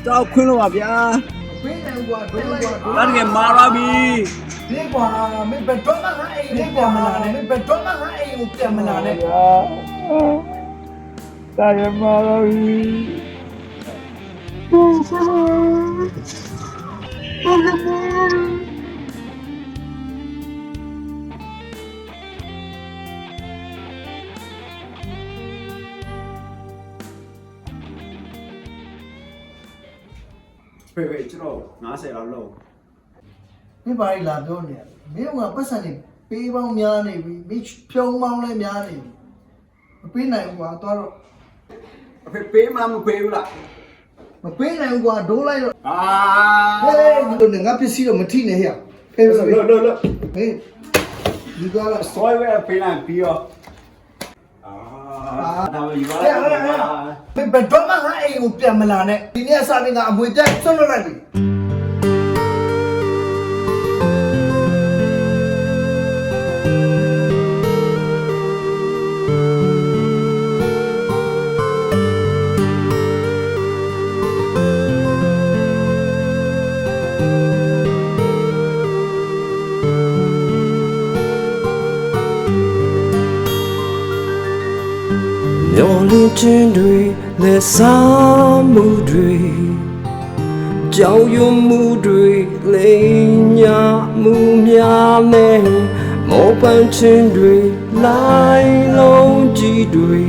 ကြောက်ခွင်းလို့ပါဗျာ ဘင်းနေကွာဒုလိုက်ကွာ ဒါတကယ်မာလာပြီ ဒီကွာမင်းဘယ်တော့မှငါအိမ်လေးပြန်မလာနဲ့မင်းဘယ်တော့မှငါအိမ်ကိုပြန်မလာနဲ့ ဒါရမာလာပြီဖေကျွန်တော်90လောက်လောက် မင်းဘာလဲလာပြောနေရမင်းကပတ်စံနေပေးပေါင်းများနေပြီမင်းဖြုံးပေါင်းလည်းများနေပြီမပေးနိုင်ဘူးကွာသွားတော့ အဖေပေးမှမပေးဘူးလား မပေးနိုင်ဘူးကွာဒိုးလိုက်တော့ အာ ဟေးဒီလိုငါပစ္စည်းတော့မထိနဲ့ဟဲ့ဖေးဆိုပြီး လို့ ဟေးဒီကလာ ဆွဲဝဲပေးလိုက်ပြီးတော့ဒါပဲယူပါလား ဘယ်တော့မှငါအိမ်ကိုပြန်မလာနဲ့ဒီနေ့အစားနဲ့ငါအမွေတက်ဆွတ်လွတ်လိုက်ပြီမျောလင်းခြင်းတွေလက်စားမှုတွေကြောင်ရွံမှုတွေလိမ်ညာမှုများနဲ့မောပန်းခြင်းတွေလိုက်လုံးကြီးတွေ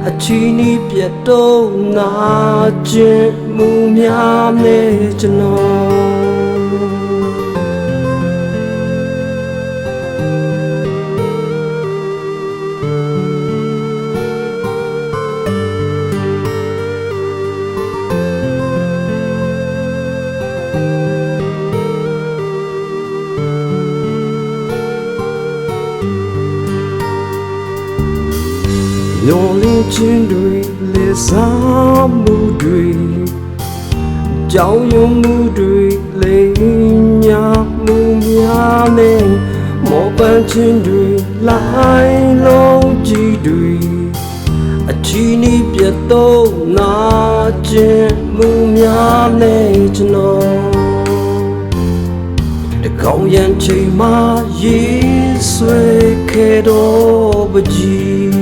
အချီးနီးပြတ်တော့နာခြင်းမှုများနဲ့ကျွန်တော်မျောလင်းခြင်းတွေလက်စားမှုတွေကြောင်ရွံမှုတွေလိမ်ညာမှုများနဲ့မောပန်းခြင်းတွေလိုက်လုံးကြီးတွေအချီးနီးပြတ်တော့နာခြင်းမှုများနဲ့ကျွန်တော်တကောင်းရန်ချိန်မှာရေးဆွဲခဲ့တော့ပကြီး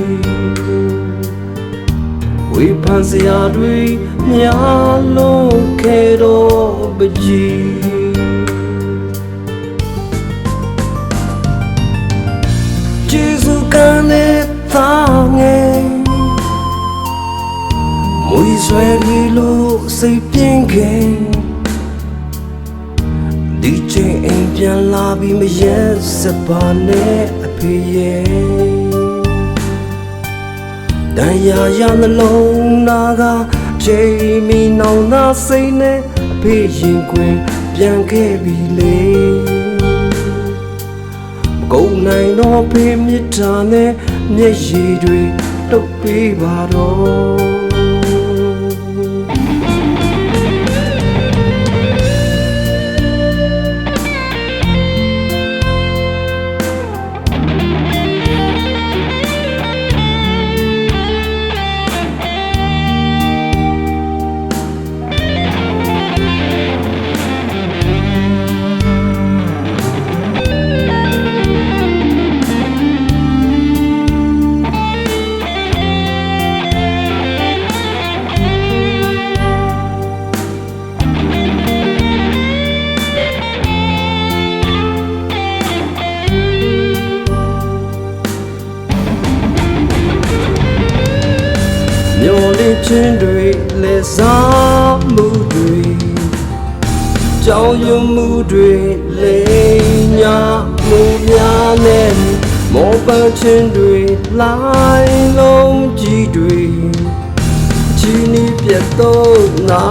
ဝေဖန်စရာတွေများလုံးခဲ့တော့ပကြီးကျေးဇူးကံနဲ့သားငယ်မွေးဆွဲပြီးလို့စိတ်ပြင်းခဲ့ဒီချိန်အိမ်ပြန်လာပြီးမရက်စပါနဲ့အဖေရဲ့တန်ရာရနှလုံးသားကချိန်မီနောင်နာစိတ်နဲ့အဖေရင်ခွင်ပြန်ခဲ့ပြီလေမကုန်နိုင်တော့ဖေးမြစ်တာနဲ့မျက်ရည်တွေတုပ်ပေးပါတော့မျောလင်းခြင်းတွေလက်စားမှုတွေကြောင်ရွံမှုတွေလိမ်ညာမှုများနဲ့မောပန်းခြင်းတွေလိုက်လုံးကြီးတွေချီးနီးပြတ်တော့နာ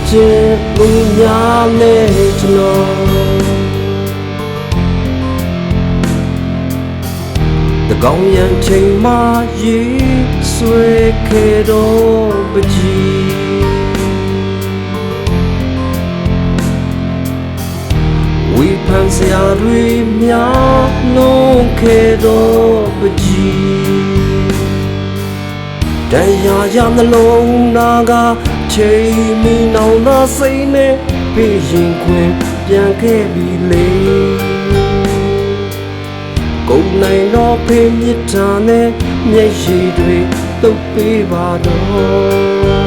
ခြင်းမှုများနဲ့ကျွန်တော်တကောင်းရန်ချိန်မှာရေးဆွဲခဲ့တော့ပကြီးဝေဖန်စရာတွေများလုံးခဲ့တော့ပကြီးတ တရားရနှလုံးသားကချိန်မီနောင်သာစိတ်နဲ့ပြေးရင်ခွင်ပြန်ခဲ့ပြီလေကုန်နိုင်တော့ဖေးမြစ်တာနဲ့မျက်ရည်တွေတုပ်ပေးပါတော့